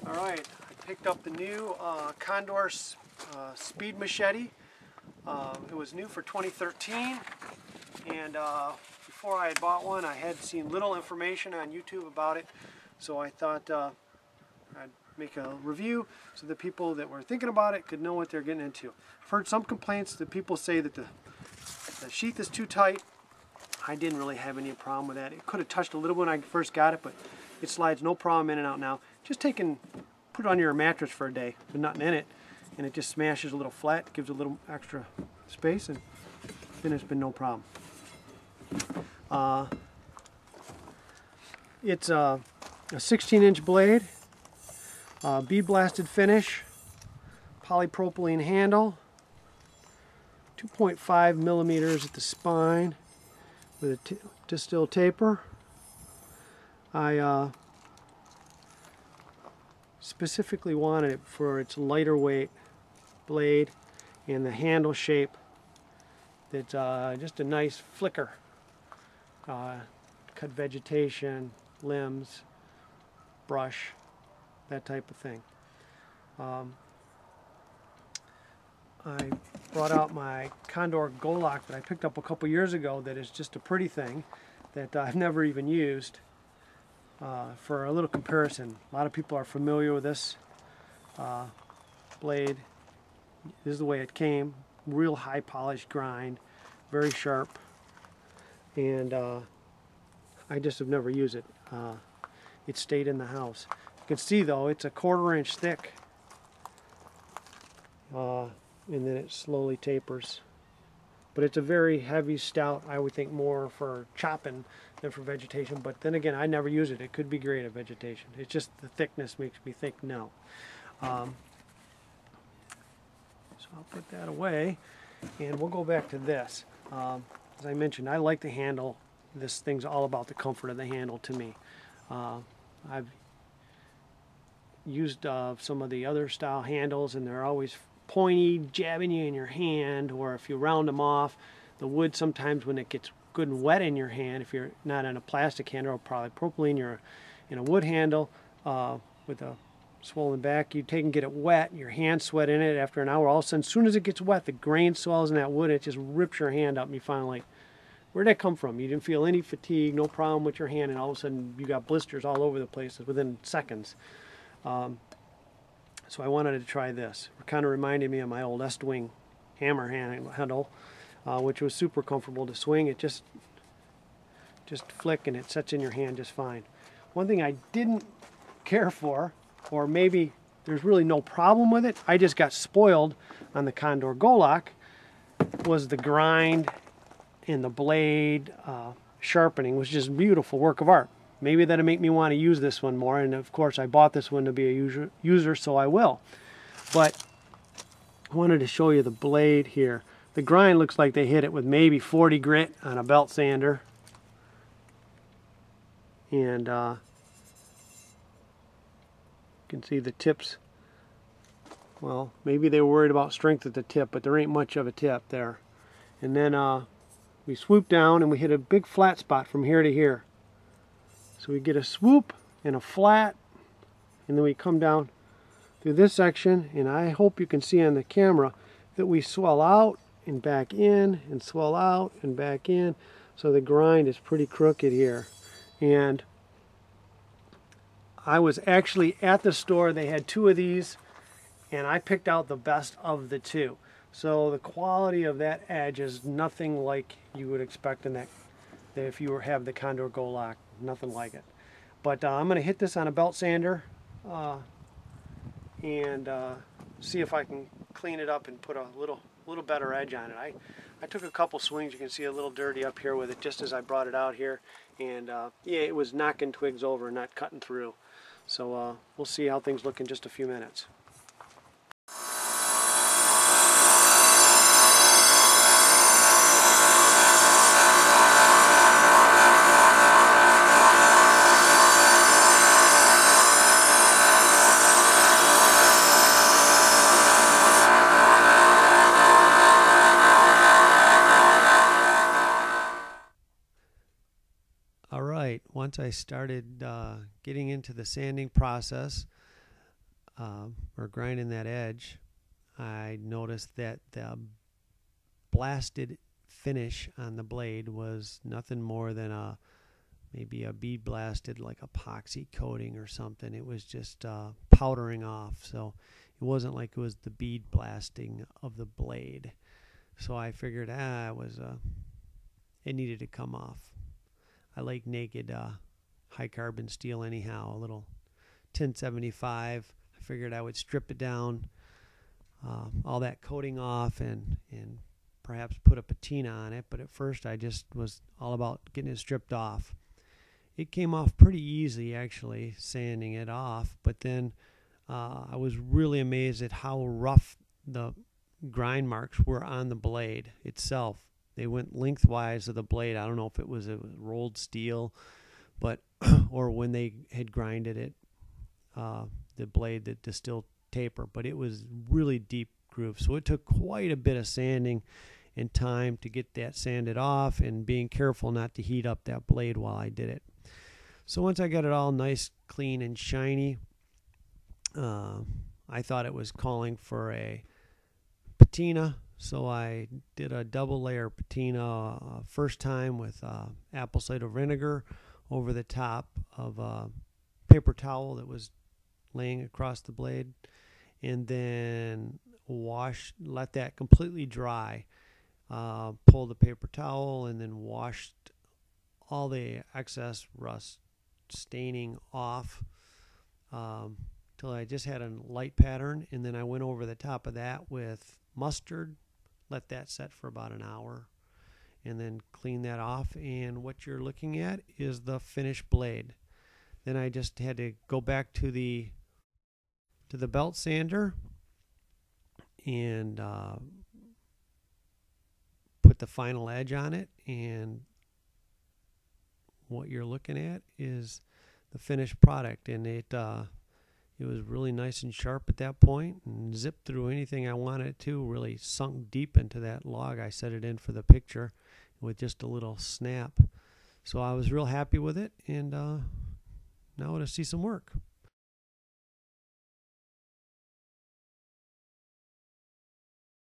Alright, I picked up the new Condor Speed Machete. It was new for 2013, and before I had bought one I had seen little information on YouTube about it, so I thought I'd make a review so the people that were thinking about it could know what they're getting into. I've heard some complaints that people say that the sheath is too tight. I didn't really have any problem with that. It could have touched a little when I first got it, but it slides no problem in and out now. Just put it on your mattress for a day with nothing in it, and it just smashes a little flat, gives a little extra space, and then it's been no problem. It's a 16-inch blade, bead blasted finish, polypropylene handle, 2.5 millimeters at the spine with a distill taper. I specifically wanted it for its lighter weight blade and the handle shape. That's just a nice flicker. Cut vegetation, limbs, brush, that type of thing. I brought out my Condor Golok that I picked up a couple years ago that is just a pretty thing that I've never even used, for a little comparison. A lot of people are familiar with this blade. This is the way it came. Real high polished grind, very sharp, and I just have never used it. It stayed in the house. You can see though it's a 1/4 inch thick, and then it slowly tapers. But it's a very heavy, stout, I would think more for chopping than for vegetation. But then again, I never use it. It could be great at vegetation. It's just the thickness makes me think no. So I'll put that away, and we'll go back to this. As I mentioned, I like the handle. This thing's all about the comfort of the handle to me. I've used some of the other style handles, and they're always pointy, jabbing you in your hand, or if you round them off, the wood sometimes when it gets good and wet in your hand, if you're not in a plastic handle or polypropylene, you're in a wood handle with a swollen back, you take and get it wet, your hand sweat in it after an hour, all of a sudden, as soon as it gets wet, the grain swells in that wood, it just rips your hand up, and you find like, where'd that come from? You didn't feel any fatigue, no problem with your hand, and all of a sudden you got blisters all over the place within seconds. So I wanted to try this. It kind of reminded me of my old Est-Wing hammer handle, which was super comfortable to swing. It just flick and it sets in your hand just fine. One thing I didn't care for, or maybe there's really no problem with it, I just got spoiled on the Condor Golok, was the grind and the blade sharpening was just beautiful work of art. Maybe that'll make me want to use this one more, and of course I bought this one to be a user, so I will. But I wanted to show you the blade here. The grind looks like they hit it with maybe 40 grit on a belt sander. And you can see the tips. Well, maybe they were worried about strength at the tip, but there ain't much of a tip there. And then we swoop down and we hit a big flat spot from here to here. So we get a swoop and a flat, and then we come down through this section, and I hope you can see on the camera that we swell out and back in and swell out and back in, so the grind is pretty crooked here. And I was actually at the store, they had 2 of these, and I picked out the best of the 2. So the quality of that edge is nothing like you would expect in that if you have the Condor Golok. Nothing like it. But I'm going to hit this on a belt sander and see if I can clean it up and put a little better edge on it. I took a couple swings. You can see a little dirty up here with it just as I brought it out here, and yeah, it was knocking twigs over, not cutting through. So we'll see how things look in just a few minutes. Once I started getting into the sanding process, or grinding that edge, I noticed that the blasted finish on the blade was nothing more than maybe a bead blasted, like epoxy coating or something. It was just powdering off, so it wasn't like it was the bead blasting of the blade. So I figured it needed to come off. I like naked high carbon steel anyhow, a little 1075. I figured I would strip it down, all that coating off, and perhaps put a patina on it. But at first I just was all about getting it stripped off. It came off pretty easy, actually, sanding it off. But then I was really amazed at how rough the grind marks were on the blade itself. They went lengthwise of the blade. I don't know if it was a rolled steel, but or when they had grinded it, the blade, the distilled taper. But it was really deep groove. So it took quite a bit of sanding and time to get that sanded off, and being careful not to heat up that blade while I did it. So once I got it all nice, clean, and shiny, I thought it was calling for a patina. So I did a double layer patina first time with apple cider vinegar over the top of a paper towel that was laying across the blade, and then let that completely dry. Pull the paper towel and then washed all the excess rust staining off till I just had a light pattern, and then I went over the top of that with mustard, let that set for about an hour, and then clean that off. And what you're looking at is the finished blade. Then I just had to go back to the belt sander and put the final edge on it, and what you're looking at is the finished product. And it was really nice and sharp at that point, and zipped through anything I wanted it to. Really sunk deep into that log I set it in for the picture with just a little snap. So I was real happy with it, and now to see some work.